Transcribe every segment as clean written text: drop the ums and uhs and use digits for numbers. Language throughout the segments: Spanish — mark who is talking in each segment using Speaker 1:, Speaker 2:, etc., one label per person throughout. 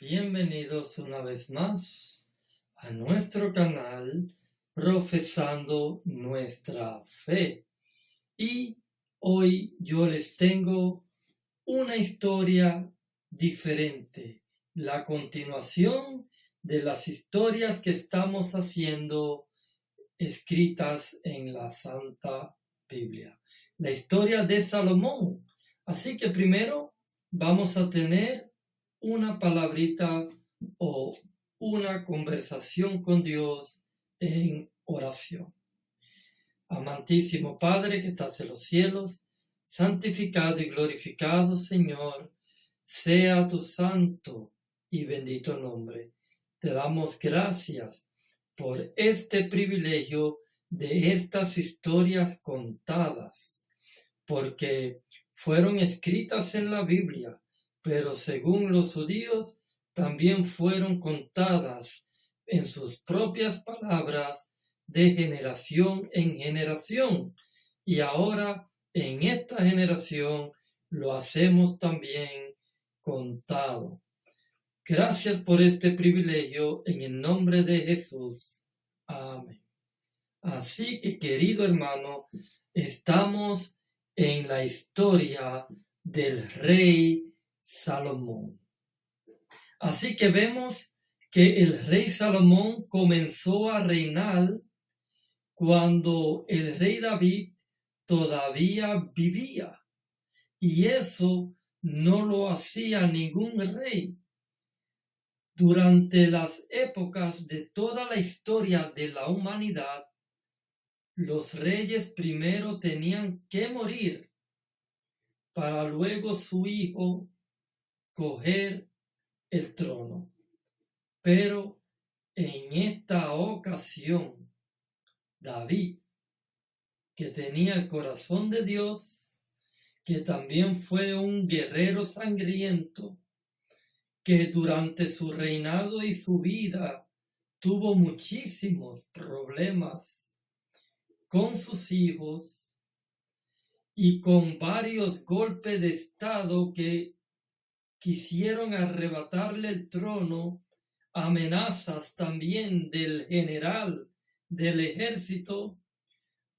Speaker 1: Bienvenidos una vez más a nuestro canal Profesando Nuestra Fe. Y hoy yo les tengo una historia diferente, la continuación de las historias que estamos haciendo escritas en la Santa Biblia. La historia de Salomón. Así que primero vamos a tener una palabrita o una conversación con Dios en oración. Amantísimo Padre que estás en los cielos, santificado y glorificado Señor, sea tu santo y bendito nombre. Te damos gracias por este privilegio de estas historias contadas, porque fueron escritas en la Biblia, pero según los judíos también fueron contadas en sus propias palabras de generación en generación. Y ahora en esta generación lo hacemos también contado. Gracias por este privilegio en el nombre de Jesús. Amén. Así que, querido hermano, estamos en la historia del rey Salomón. Así que vemos que el rey Salomón comenzó a reinar cuando el rey David todavía vivía. Y eso no lo hacía ningún rey. Durante las épocas de toda la historia de la humanidad, los reyes primero tenían que morir para luego su hijo coger el trono. Pero en esta ocasión, David, que tenía el corazón de Dios, que también fue un guerrero sangriento, que durante su reinado y su vida tuvo muchísimos problemas con sus hijos y con varios golpes de estado que quisieron arrebatarle el trono, amenazas también del general del ejército,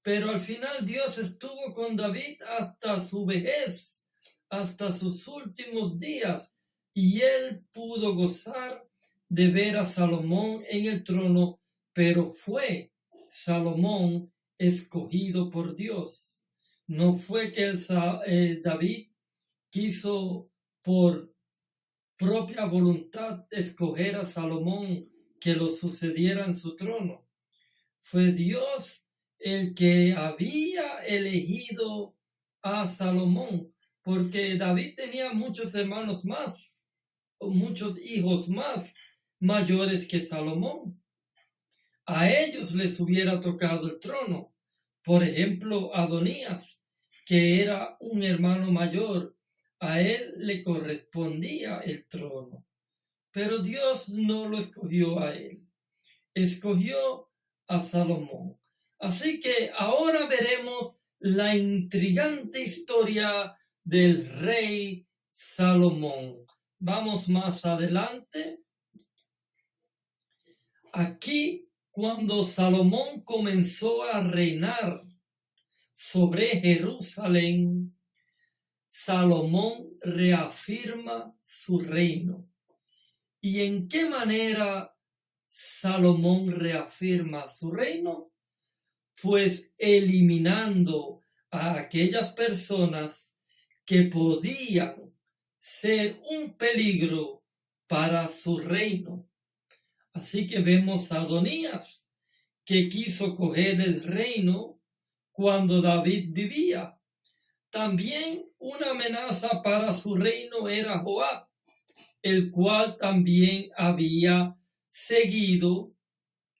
Speaker 1: pero al final Dios estuvo con David hasta su vejez, hasta sus últimos días, y él pudo gozar de ver a Salomón en el trono, pero fue Salomón escogido por Dios. No fue que David quiso por propia voluntad escoger a Salomón que lo sucediera en su trono. Fue Dios el que había elegido a Salomón, porque David tenía muchos hermanos más, muchos hijos más mayores que Salomón. A ellos les hubiera tocado el trono. Por ejemplo, Adonías, que era un hermano mayor, a él le correspondía el trono. Pero Dios no lo escogió a él, escogió a Salomón. Así que ahora veremos la intrigante historia del rey Salomón. Vamos más adelante. Aquí, cuando Salomón comenzó a reinar sobre Jerusalén, Salomón reafirma su reino. ¿Y en qué manera Salomón reafirma su reino? Pues eliminando a aquellas personas que podían ser un peligro para su reino. Así que vemos a Adonías, que quiso coger el reino cuando David vivía. También una amenaza para su reino era Joab, el cual también había seguido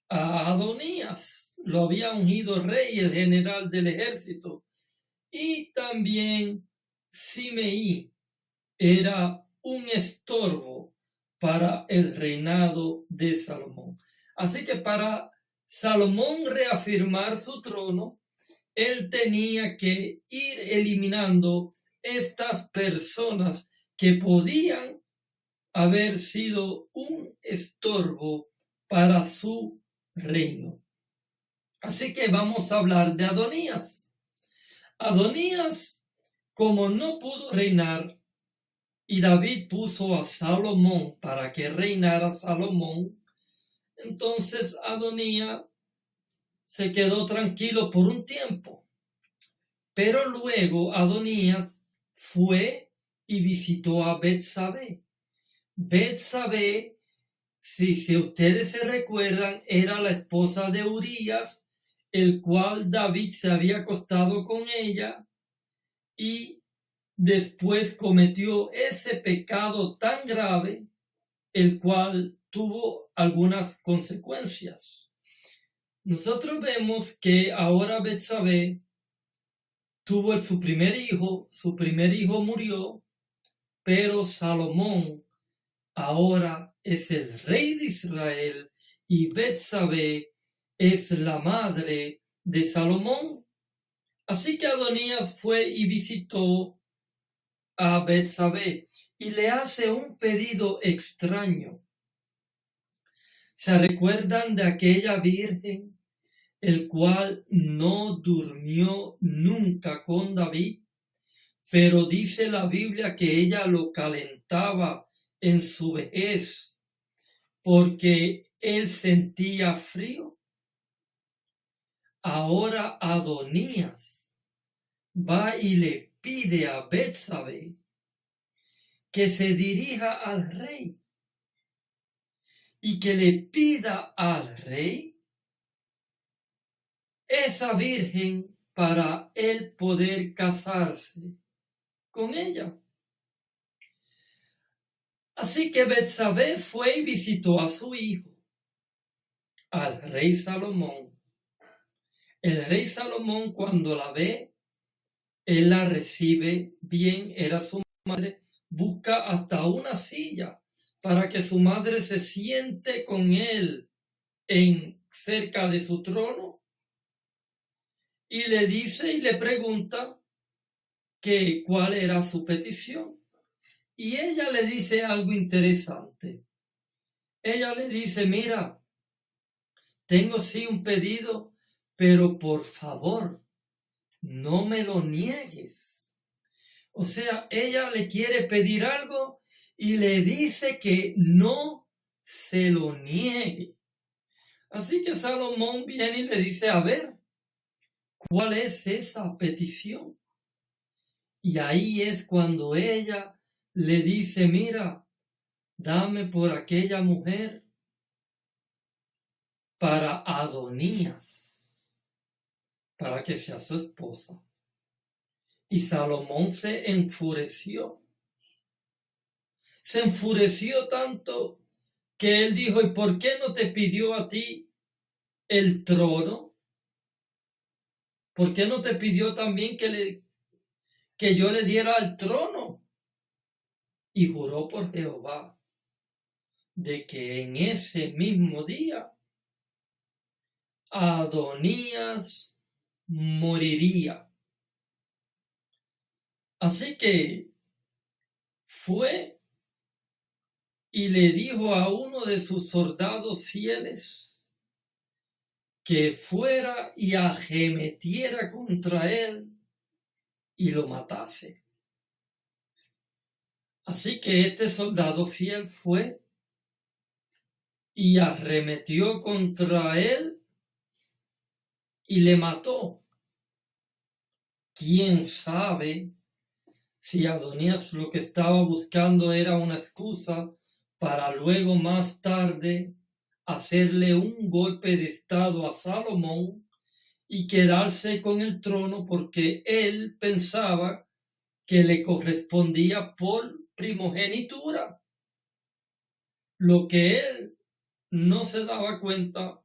Speaker 1: a Adonías. Lo había ungido rey, el general del ejército. Y también Simeí era un estorbo para el reinado de Salomón. Así que para Salomón reafirmar su trono, él tenía que ir eliminando estas personas que podían haber sido un estorbo para su reino. Así que vamos a hablar de Adonías. Adonías, como no pudo reinar, y David puso a Salomón para que reinara Salomón, entonces Adonías se quedó tranquilo por un tiempo. Pero luego Adonías fue y visitó a Betsabé. Betsabé, si ustedes se recuerdan, era la esposa de Urías, el cual David se había acostado con ella y después cometió ese pecado tan grave, el cual tuvo algunas consecuencias. Nosotros vemos que ahora Betsabé tuvo su primer hijo murió, pero Salomón ahora es el rey de Israel y Betsabé es la madre de Salomón. Así que Adonías fue y visitó a Betsabé y le hace un pedido extraño. ¿Se recuerdan de aquella virgen, el cual no durmió nunca con David? Pero dice la Biblia que ella lo calentaba en su vejez porque él sentía frío. Ahora Adonías va y le pide a Betsabé que se dirija al rey y que le pida al rey esa virgen para él poder casarse con ella. Así que Betsabé fue y visitó a su hijo, al rey Salomón. El rey Salomón, cuando la ve, él la recibe bien, era su madre, busca hasta una silla para que su madre se siente con él cerca de su trono, y le dice y le pregunta que cuál era su petición. Y ella le dice algo interesante. Ella le dice, mira, tengo sí un pedido, pero por favor, no me lo niegues. O sea, ella le quiere pedir algo y le dice que no se lo niegue. Así que Salomón viene y le dice, a ver, ¿cuál es esa petición? Y ahí es cuando ella le dice, mira, dame por aquella mujer para Adonías, para que sea su esposa. Y Salomón se enfureció. Se enfureció tanto que él dijo, ¿y por qué no te pidió a ti el trono? ¿Por qué no te pidió también que yo le diera el trono? Y juró por Jehová de que en ese mismo día Adonías moriría. Así que fue y le dijo a uno de sus soldados fieles que fuera y arremetiera contra él y lo matase. Así que este soldado fiel fue y arremetió contra él y le mató. ¿Quién sabe si Adonías lo que estaba buscando era una excusa para luego más tarde hacerle un golpe de estado a Salomón y quedarse con el trono porque él pensaba que le correspondía por primogenitura? Lo que él no se daba cuenta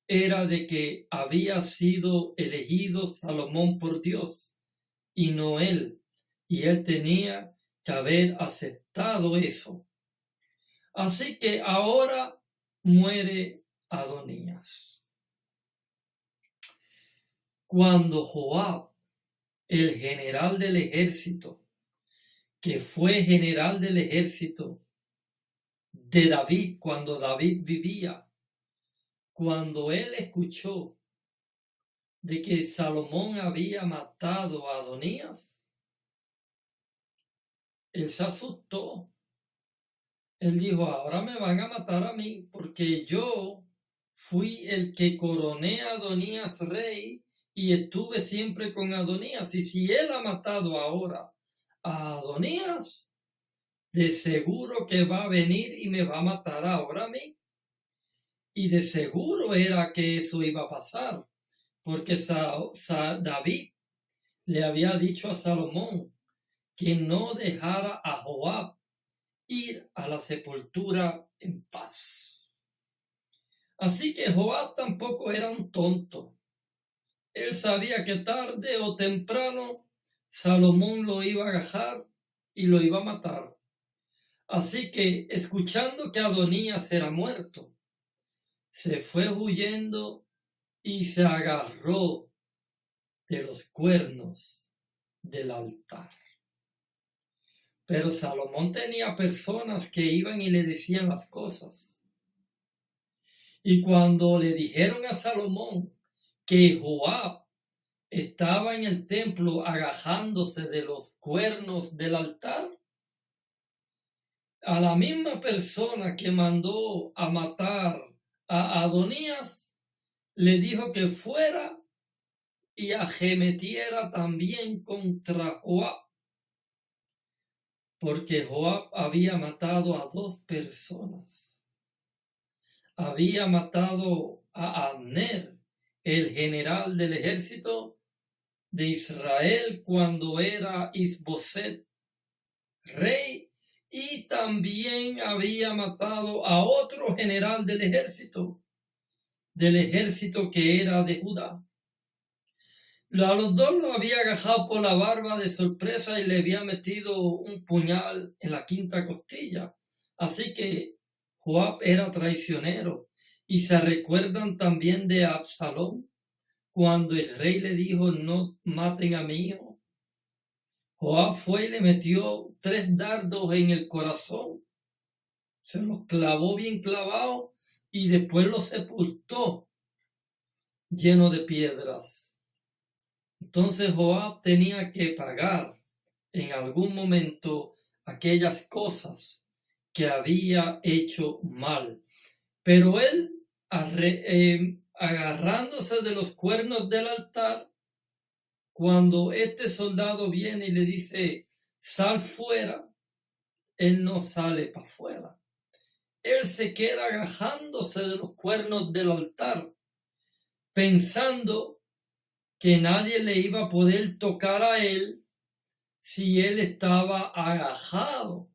Speaker 1: era de que había sido elegido Salomón por Dios y no él, y él tenía que haber aceptado eso. Así que ahora muere Adonías. Cuando Joab, el general del ejército, que fue general del ejército de David cuando David vivía. Cuando él escuchó de que Salomón había matado a Adonías, él se asustó. Él dijo, ahora me van a matar a mí porque yo fui el que coroné a Adonías rey y estuve siempre con Adonías. Y si él ha matado ahora a Adonías, de seguro que va a venir y me va a matar ahora a mí. Y de seguro era que eso iba a pasar, porque David le había dicho a Salomón que no dejara a Joab ir a la sepultura en paz. Así que Joab tampoco era un tonto. Él sabía que tarde o temprano Salomón lo iba a agarrar y lo iba a matar. Así que, escuchando que Adonías era muerto, se fue huyendo y se agarró de los cuernos del altar. Pero Salomón tenía personas que iban y le decían las cosas. Y cuando le dijeron a Salomón que Joab estaba en el templo agajándose de los cuernos del altar, a la misma persona que mandó a matar a Adonías, le dijo que fuera y arremetiera también contra Joab, porque Joab había matado a 2 personas. Había matado a Abner, el general del ejército de Israel, cuando era Isboset rey, y también había matado a otro general del ejército que era de Judá. A los 2 lo había agarrado por la barba de sorpresa y le había metido un puñal en la 5ª costilla. Así que Joab era traicionero. Y se recuerdan también de Absalón, cuando el rey le dijo, no maten a mi hijo. Joab fue y le metió 3 dardos en el corazón. Se los clavó bien clavado y después los sepultó lleno de piedras. Entonces Joab tenía que pagar en algún momento aquellas cosas que había hecho mal. Pero él, agarrándose de los cuernos del altar, cuando este soldado viene y le dice, sal fuera, él no sale para afuera. Él se queda agarrándose de los cuernos del altar, pensando que nadie le iba a poder tocar a él si él estaba agajado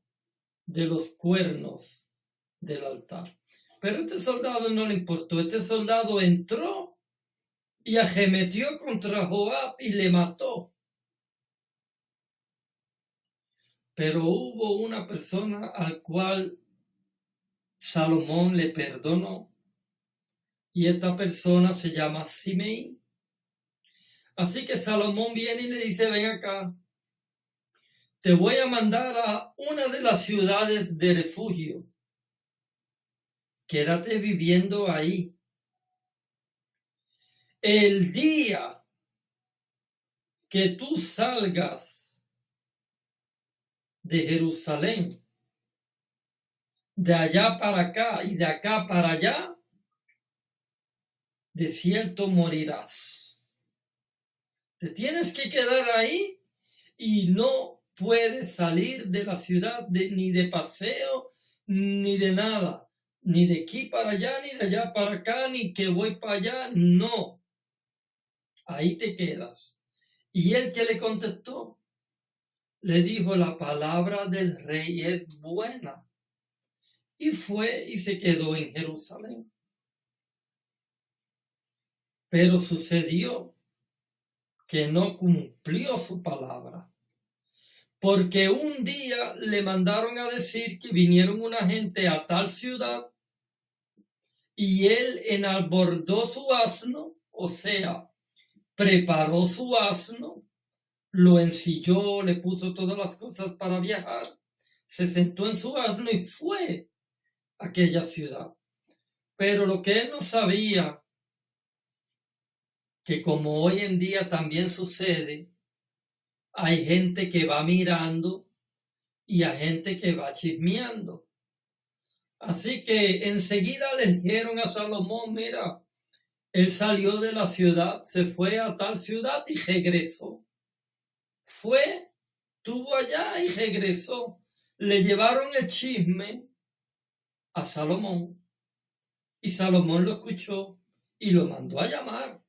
Speaker 1: de los cuernos del altar. Pero este soldado no le importó. Este soldado entró y arremetió contra Joab y le mató. Pero hubo una persona al cual Salomón le perdonó, y esta persona se llama Simei. Así que Salomón viene y le dice, ven acá, te voy a mandar a una de las ciudades de refugio. Quédate viviendo ahí. El día que tú salgas de Jerusalén, de allá para acá y de acá para allá, de cierto morirás. Te tienes que quedar ahí y no puedes salir de la ciudad ni de paseo, ni de nada. Ni de aquí para allá, ni de allá para acá, ni que voy para allá. No. Ahí te quedas. Y él que le contestó, le dijo, la palabra del rey es buena. Y fue y se quedó en Jerusalén. Pero sucedió que no cumplió su palabra. Porque un día le mandaron a decir que vinieron una gente a tal ciudad y él enalbordó su asno, o sea, preparó su asno, lo ensilló, le puso todas las cosas para viajar, se sentó en su asno y fue aquella ciudad. Pero lo que él no sabía, que como hoy en día también sucede, hay gente que va mirando y hay gente que va chismeando. Así que enseguida le dijeron a Salomón, mira, él salió de la ciudad, se fue a tal ciudad y regresó. Fue, estuvo allá y regresó. Le llevaron el chisme a Salomón y Salomón lo escuchó y lo mandó a llamar.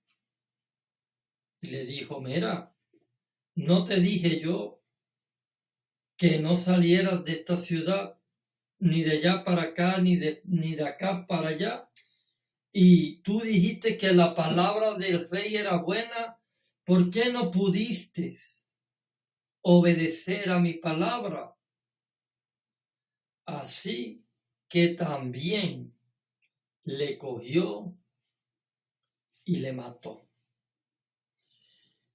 Speaker 1: Y le dijo, mira, ¿no te dije yo que no salieras de esta ciudad, ni de allá para acá, ni de acá para allá? Y tú dijiste que la palabra del rey era buena, ¿por qué no pudiste obedecer a mi palabra? Así que también le cogió y le mató.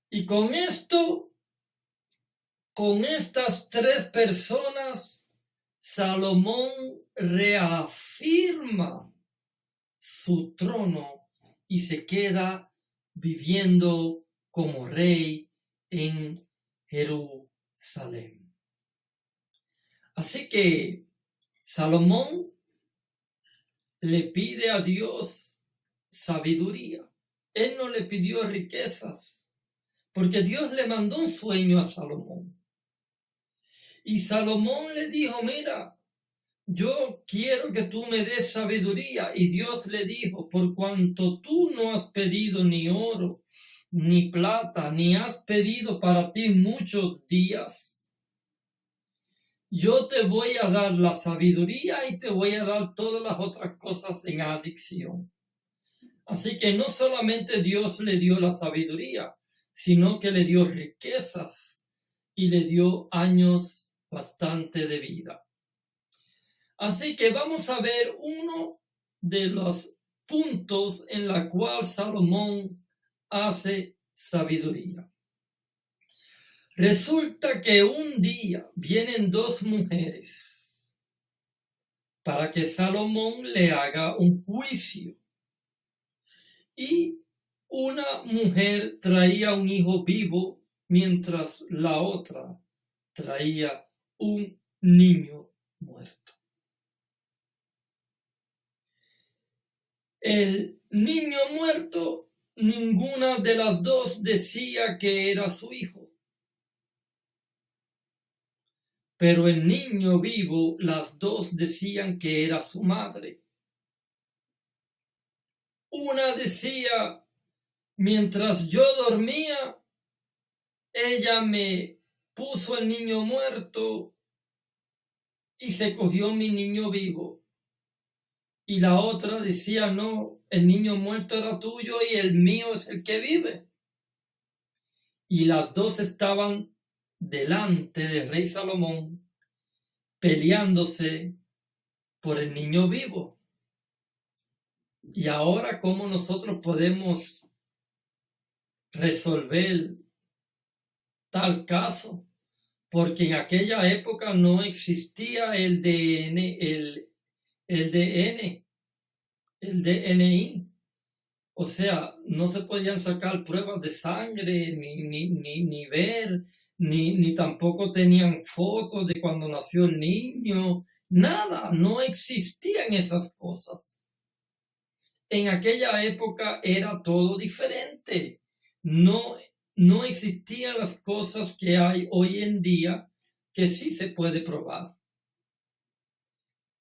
Speaker 1: Y con esto, con estas tres personas, Salomón reafirma su trono y se queda viviendo como rey en Jerusalén. Así que Salomón le pide a Dios sabiduría. Él no le pidió riquezas, porque Dios le mandó un sueño a Salomón. Y Salomón le dijo, mira, yo quiero que tú me des sabiduría. Y Dios le dijo, por cuanto tú no has pedido ni oro, ni plata, ni has pedido para ti muchos días, yo te voy a dar la sabiduría y te voy a dar todas las otras cosas en adición. Así que no solamente Dios le dio la sabiduría, sino que le dio riquezas y le dio años bastante de vida. Así que vamos a ver uno de los puntos en la cual Salomón hace sabiduría. Resulta que un día vienen dos mujeres para que Salomón le haga un juicio. Y una mujer traía un hijo vivo, mientras la otra traía un niño muerto. El niño muerto, ninguna de las dos decía que era su hijo. Pero el niño vivo, las dos decían que era su madre. Una decía, mientras yo dormía, ella me puso el niño muerto y se cogió mi niño vivo. Y la otra decía, no, el niño muerto era tuyo y el mío es el que vive. Y las dos estaban delante del rey Salomón peleándose por el niño vivo. Y ahora, ¿cómo nosotros podemos resolver tal caso? Porque en aquella época no existía el DNI. O sea, no se podían sacar pruebas de sangre, ni ver, ni tampoco tenían fotos de cuando nació el niño. Nada, no existían esas cosas. En aquella época era todo diferente. No existían las cosas que hay hoy en día que sí se puede probar.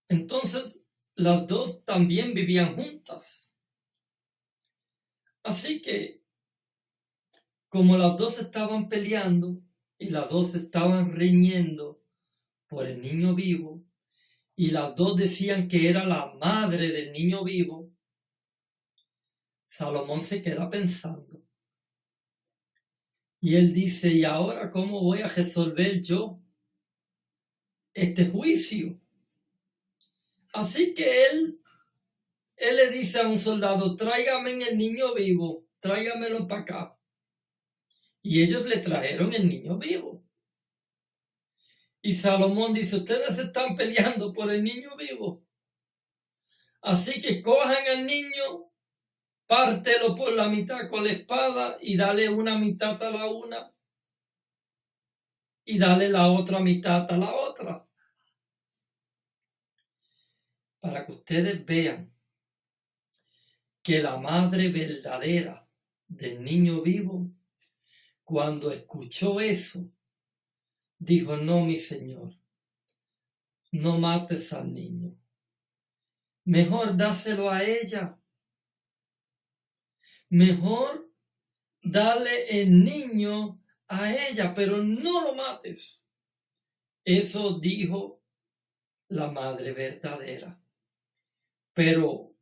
Speaker 1: Entonces, las dos también vivían juntas. Así que, como las dos estaban peleando y las dos estaban riñendo por el niño vivo, y las dos decían que era la madre del niño vivo, Salomón se queda pensando. Y él dice, ¿y ahora cómo voy a resolver yo este juicio? Así que él le dice a un soldado, tráigame el niño vivo, tráigamelo para acá. Y ellos le trajeron el niño vivo. Y Salomón dice, ustedes están peleando por el niño vivo. Así que cojan al niño, pártelo por la mitad con la espada y dale una mitad a la una y dale la otra mitad a la otra. Para que ustedes vean que la madre verdadera del niño vivo, cuando escuchó eso, dijo: no, mi señor, no mates al niño. Mejor dáselo a ella. Mejor dale el niño a ella, pero no lo mates. Eso dijo la madre verdadera. Pero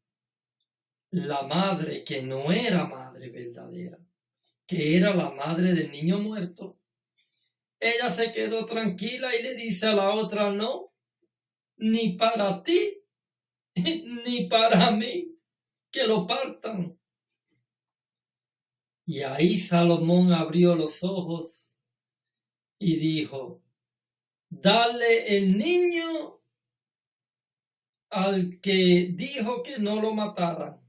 Speaker 1: la madre que no era madre verdadera, que era la madre del niño muerto, ella se quedó tranquila y le dice a la otra: no, ni para ti, ni para mí, que lo partan. Y ahí Salomón abrió los ojos y dijo: dale el niño al que dijo que no lo mataran.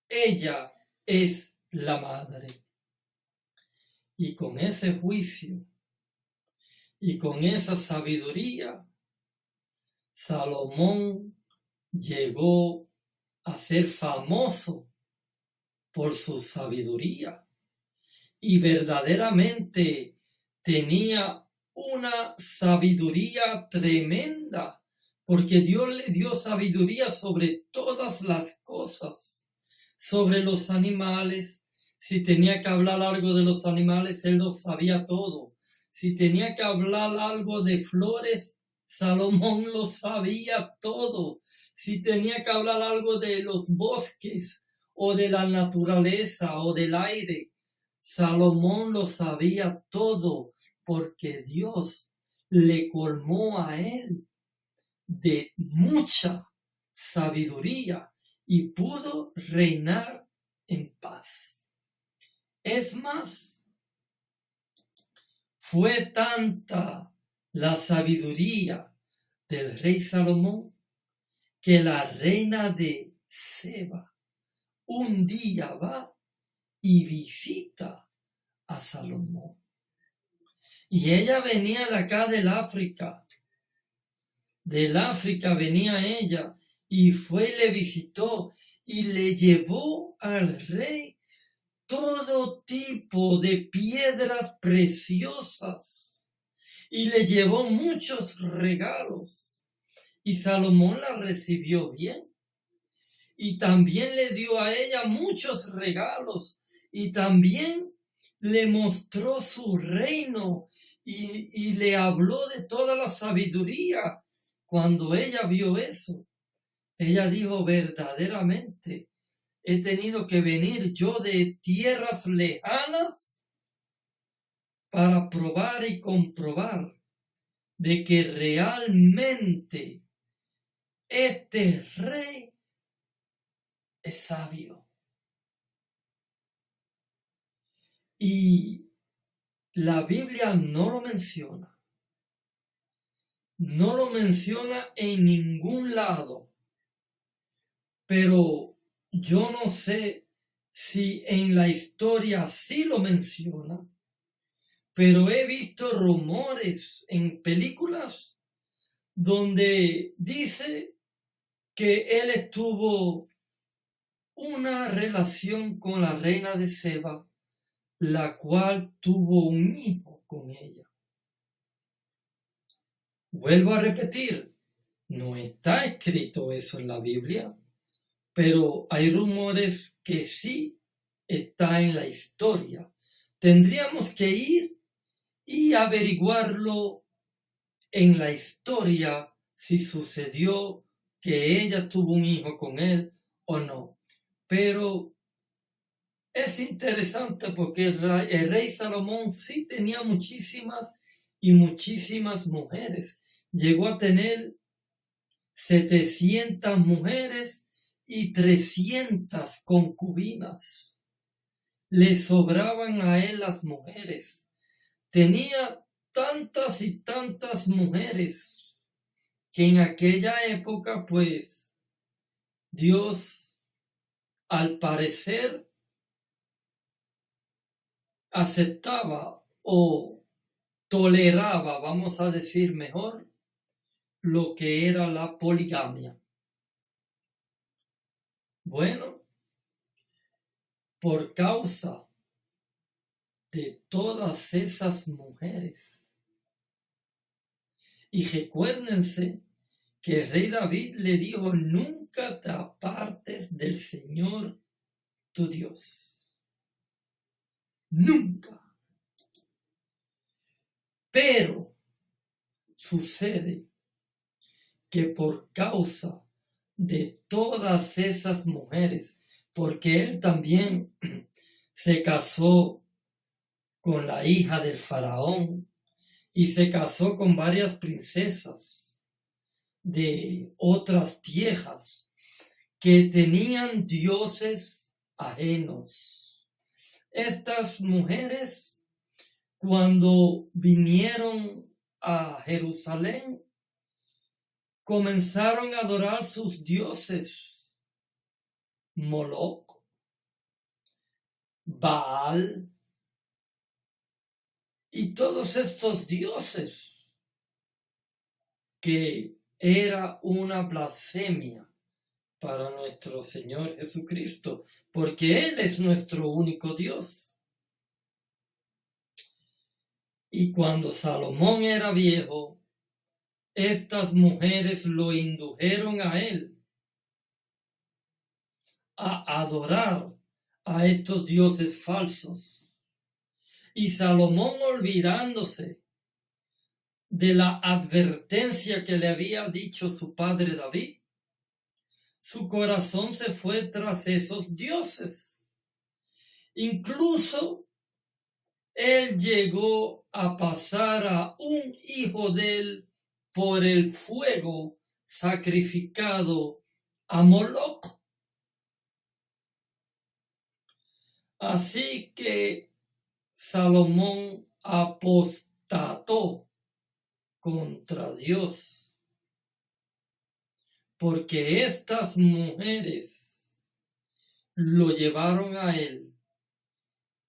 Speaker 1: Ella es la madre. Y con ese juicio y con esa sabiduría, Salomón llegó a ser famoso por su sabiduría y verdaderamente tenía una sabiduría tremenda, porque Dios le dio sabiduría sobre todas las cosas, sobre los animales. Si tenía que hablar algo de los animales, él lo sabía todo. Si tenía que hablar algo de flores, Salomón lo sabía todo. Si tenía que hablar algo de los bosques o de la naturaleza o del aire, Salomón lo sabía todo, porque Dios le colmó a él de mucha sabiduría y pudo reinar en paz. Es más, fue tanta la sabiduría del rey Salomón que la reina de Seba un día va y visita a Salomón. Y ella venía de acá del África venía ella, y fue y le visitó y le llevó al rey todo tipo de piedras preciosas y le llevó muchos regalos. Y Salomón la recibió bien y también le dio a ella muchos regalos y también le mostró su reino y le habló de toda la sabiduría. Cuando ella vio eso, ella dijo: verdaderamente he tenido que venir yo de tierras lejanas para probar y comprobar de que realmente este rey es sabio. Y la Biblia no lo menciona. No lo menciona en ningún lado. Pero yo no sé si en la historia sí lo menciona. Pero he visto rumores en películas donde dice que él estuvo una relación con la reina de Seba, la cual tuvo un hijo con ella. Vuelvo a repetir, no está escrito eso en la Biblia, pero hay rumores que sí está en la historia. Tendríamos que ir y averiguarlo en la historia si sucedió que ella tuvo un hijo con él o no. Pero es interesante porque el rey Salomón sí tenía muchísimas y muchísimas mujeres. Llegó a tener 700 mujeres y 300 concubinas. Le sobraban a él las mujeres. Tenía tantas y tantas mujeres que en aquella época, pues, Dios, al parecer, aceptaba o toleraba, vamos a decir mejor, lo que era la poligamia. Bueno, por causa de todas esas mujeres. Y recuérdense que el rey David le dijo: nunca te apartes del Señor tu Dios. Nunca. Pero sucede que por causa de todas esas mujeres, porque él también se casó con la hija del faraón y se casó con varias princesas de otras tierras que tenían dioses ajenos. Estas mujeres, cuando vinieron a Jerusalén, comenzaron a adorar sus dioses: Moloc, Baal y todos estos dioses, que era una blasfemia para nuestro Señor Jesucristo, porque Él es nuestro único Dios. Y cuando Salomón era viejo, estas mujeres lo indujeron a él a adorar a estos dioses falsos. Y Salomón, olvidándose de la advertencia que le había dicho su padre David, su corazón se fue tras esos dioses. Incluso él llegó a pasar a un hijo de él por el fuego sacrificado a Moloc. Así que Salomón apostató contra Dios, porque estas mujeres lo llevaron a él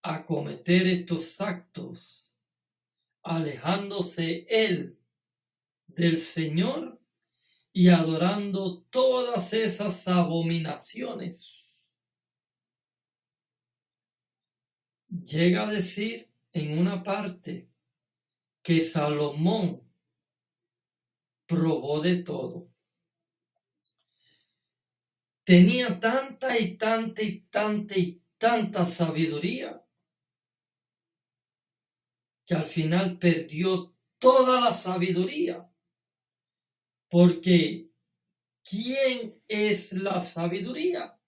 Speaker 1: a cometer estos actos, alejándose él del Señor y adorando todas esas abominaciones. Llega a decir en una parte que Salomón probó de todo. Tenía tanta y tanta y tanta y tanta sabiduría que al final perdió toda la sabiduría. Porque ¿quién es la sabiduría?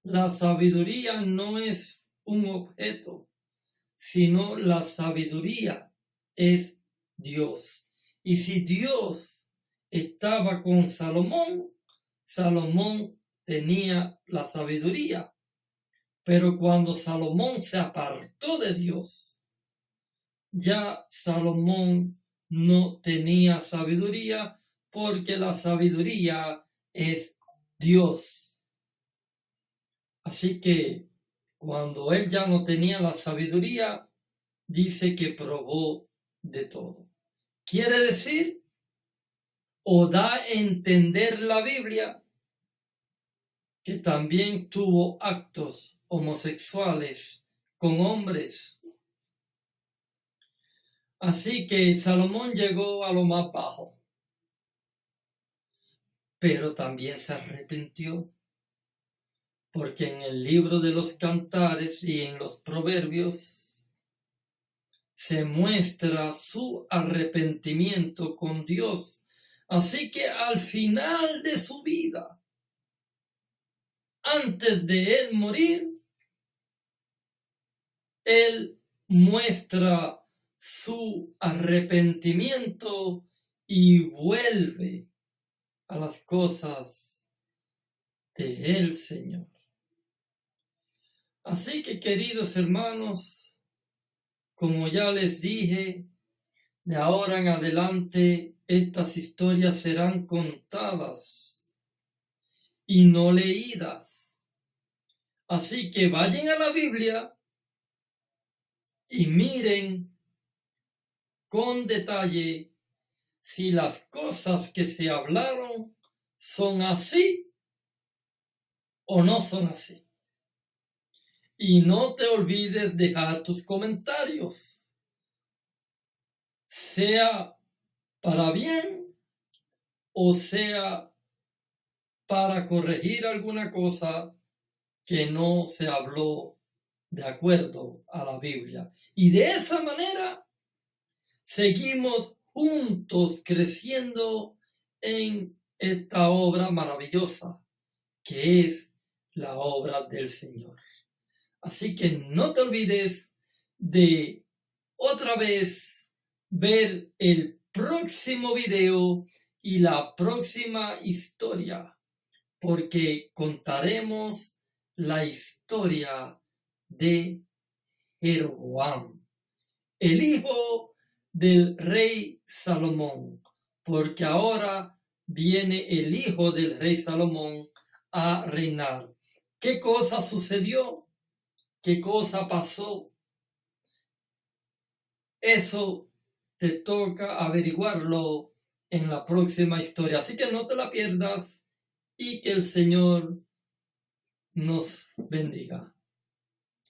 Speaker 1: La sabiduría no es un objeto, sino la sabiduría es Dios. Y si Dios estaba con Salomón, Salomón tenía la sabiduría. Pero cuando Salomón se apartó de Dios, ya Salomón no tenía sabiduría, porque la sabiduría es Dios. Así que cuando él ya no tenía la sabiduría, dice que probó de todo. Quiere decir, o da a entender la Biblia, que también tuvo actos homosexuales con hombres. Así que Salomón llegó a lo más bajo, pero también se arrepintió, porque en el libro de los Cantares y en los Proverbios se muestra su arrepentimiento con Dios. Así que al final de su vida, antes de él morir, él muestra su arrepentimiento y vuelve a las cosas del Señor. Así que, queridos hermanos, como ya les dije, de ahora en adelante estas historias serán contadas y no leídas. Así que vayan a la Biblia y miren con detalle si las cosas que se hablaron son así o no son así. Y no te olvides dejar tus comentarios, sea para bien o sea para corregir alguna cosa que no se habló de acuerdo a la Biblia. Y de esa manera seguimos juntos creciendo en esta obra maravillosa que es la obra del Señor. Así que no te olvides de otra vez ver el próximo video y la próxima historia, porque contaremos la historia de Jeroboam, el hijo del rey Salomón, porque ahora viene el hijo del rey Salomón a reinar. ¿Qué cosa sucedió? ¿Qué cosa pasó? Eso te toca averiguarlo en la próxima historia. Así que no te la pierdas y que el Señor nos bendiga.